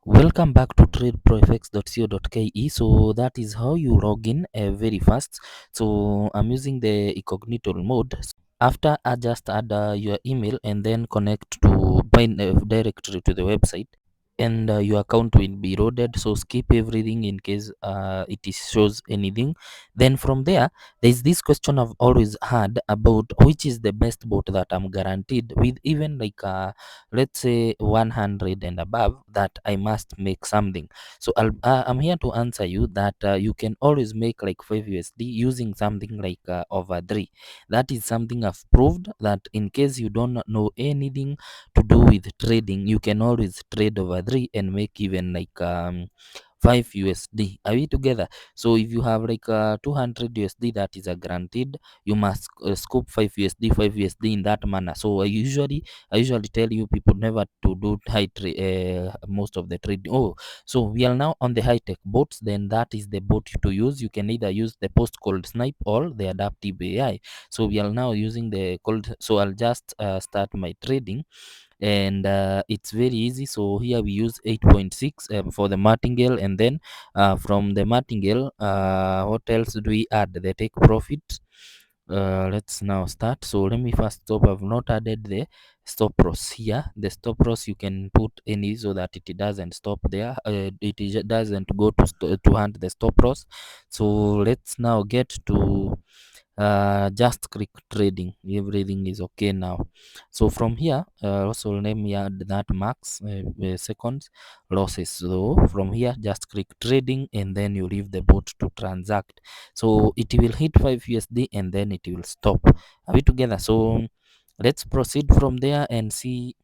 Welcome back to TradeProFX.co.ke. So that is how you log in very fast. So I'm using the incognito mode. After I just add your email and then connect to bind directly to the website, and your account will be loaded. So skip everything in case shows anything. Then from there's this question I've always had about which is the best bot that I'm guaranteed with, even like let's say 100 and above, that I must make something. So I'm here to answer you that you can always make like 5 USD using something like over 3. That is something I've proved, that in case you don't know anything to do with trading, you can always trade over 3 and make even like 5 USD. Are we together? So if you have like 200 USD, that is a guaranteed, you must scoop 5 USD, 5 USD in that manner. So I usually tell you people never to do most of the trading. Oh, so we are now on the high tech bots. Then that is the bot to use. You can either use the post called snipe or the adaptive AI. So we are now using the called. So I'll just start my trading, and it's very easy. So here we use 8.6 for the martingale, and then from the martingale, what else do we add? The take profit. Let's now start. So let me first stop. I've not added the stop loss here. The stop loss you can put any so that it doesn't stop there. Doesn't go to hand the stop loss. So let's now get to just click trading. Everything is okay now. So from here, also let me add that max seconds losses. So from here, just click trading, and then you leave the bot to transact. So it will hit 5 USD and then it will stop. Are we together? So let's proceed from there and see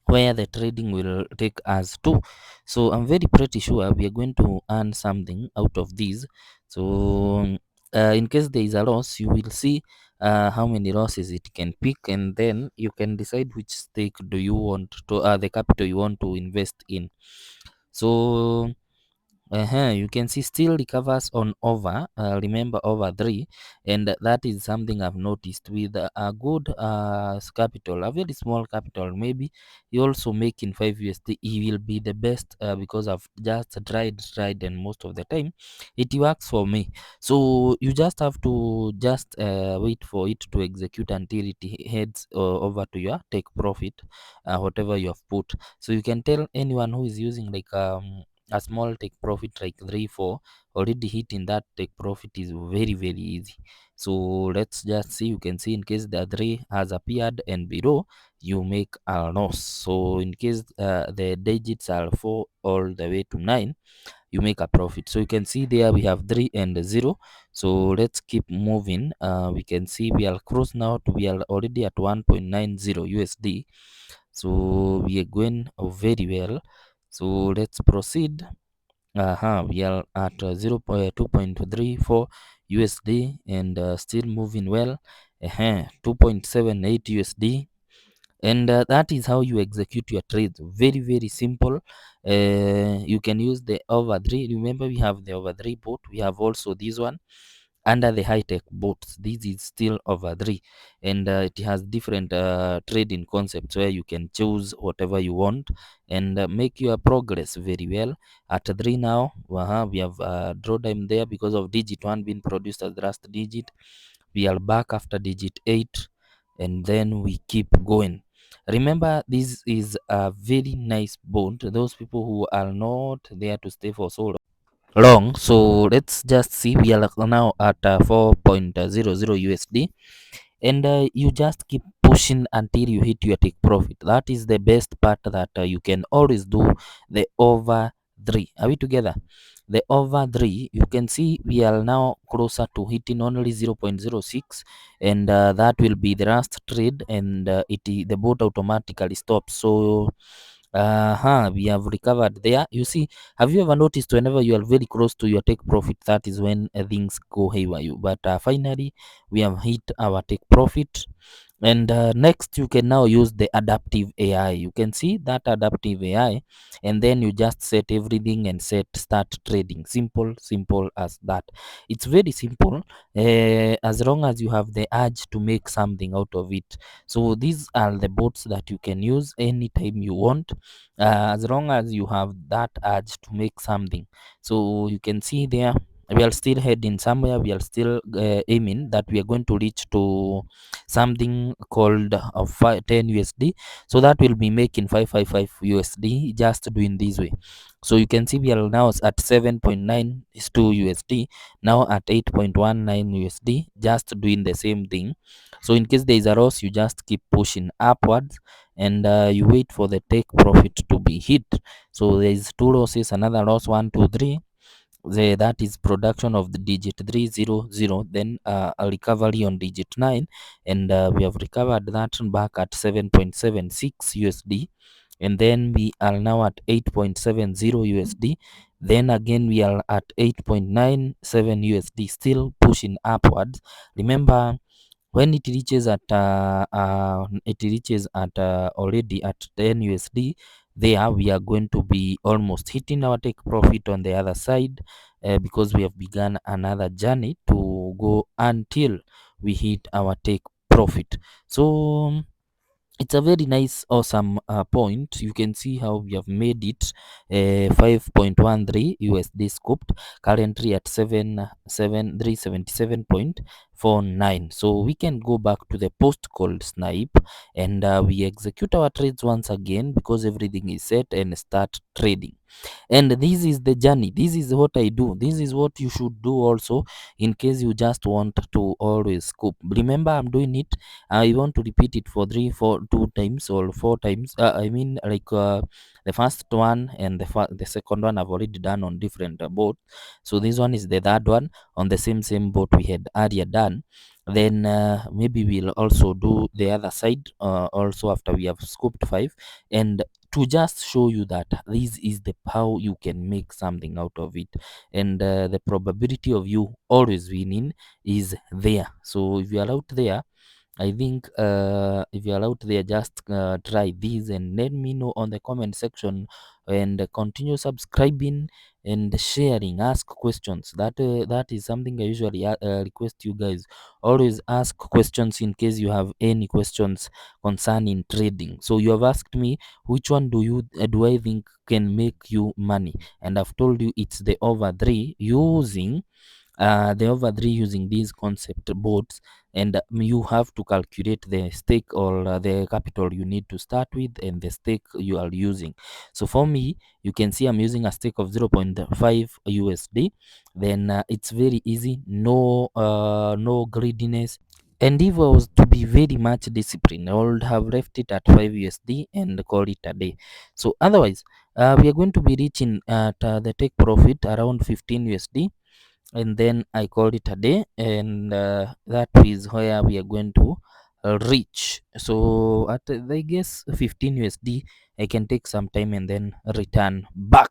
where the trading will take us to. So I'm very pretty sure we are going to earn something out of this. So in case there is a loss, you will see how many losses it can pick, and then you can decide which stake do you want to the capital you want to invest in. So you can see still recovers on over, remember over 3, and that is something I've noticed with a good capital, a very small capital. Maybe you also make in 5 USD, it will be the best because I've just tried, and most of the time it works for me. So you just have to just wait for it to execute until it heads over to your take profit, whatever you have put. So you can tell anyone who is using like a small take profit like 3 4, already hitting that take profit is very easy. So let's just see. You can see in case the 3 has appeared and below, you make a loss. So in case the digits are 4 all the way to 9, you make a profit. So you can see there we have 3 and 0. So let's keep moving. We can see we are close now to, we are already at 1.90 USD. So we are going very well. So let's proceed. We are at 2.34 USD, and still moving well. 2.78 USD, and that is how you execute your trades. Very simple. You can use the over 3. Remember, we have the over 3 bot. We have also this one under the high tech bots. This is still over 3, and it has different trading concepts where you can choose whatever you want and make your progress very well. At 3 now, we have drawtime there because of digit 1 being produced as the last digit. We are back after digit 8, and then we keep going. Remember, this is a very nice bond. Those people who are not there to stay for so long. So let's just see. We are now at 4.00 USD, and you just keep pushing until you hit your take profit. That is the best part, that you can always do the over 3. Are we together? The over 3, you can see we are now closer to hitting only 0.06, and that will be the last trade, and the bot automatically stops. So we have recovered there. You see, have you ever noticed whenever you are very close to your take profit, that is when things go haywire? But finally we have hit our take profit, And next, you can now use the adaptive AI. You can see that adaptive AI, and then you just set everything and set start trading. Simple, simple as that. It's very simple, as long as you have the urge to make something out of it. So these are the bots that you can use anytime you want, as long as you have that urge to make something. So you can see there, we are still heading somewhere. We are still aiming that we are going to reach to something called 10 USD. So that will be making 555 USD just doing this way. So you can see we are now at 7.92 USD, now at 8.19 USD, just doing the same thing. So in case there is a loss, you just keep pushing upwards, and you wait for the take profit to be hit. So there is two losses, another loss, 1, 2, 3. That is production of the digit 300, then a recovery on digit 9, and we have recovered that back at 7.76 USD, and then we are now at 8.70 USD. Then again we are at 8.97 USD, still pushing upwards. Remember, when it reaches at already at 10 USD, there we are going to be almost hitting our take profit on the other side, because we have begun another journey to go until we hit our take profit. So it's a very nice, awesome point. You can see how we have made it 5.13 USD scooped, currently at 377.49. So we can go back to the post called snipe, and we execute our trades once again because everything is set, and start trading. And this is the journey. This is what I do. This is what you should do also, in case you just want to always scoop. Remember, I'm doing it. I want to repeat it for 2 times or 4 times. I mean, like the first one and the second one I've already done on different boat. So this one is the third one on the same boat we had earlier done. Then maybe we'll also do the other side also after we have scooped 5, and to just show you that this is the how you can make something out of it, and the probability of you always winning is there. So if you are out there, I think if you are out there, just try this and let me know on the comment section, and continue subscribing and sharing. Ask questions. That is something I usually request you guys. Always ask questions in case you have any questions concerning trading. So you have asked me which one do I think can make you money, and I've told you it's the over 3 using these concept boards, and you have to calculate the stake or the capital you need to start with and the stake you are using. So for me, you can see I'm using a stake of 0.5 USD. Then it's very easy, no greediness. And if I was to be very much disciplined, I would have left it at 5 USD and call it a day. So otherwise, we are going to be reaching at the take profit around 15 USD, and then I called it a day, and that is where we are going to reach. So at I guess 15 USD, I can take some time and then return back.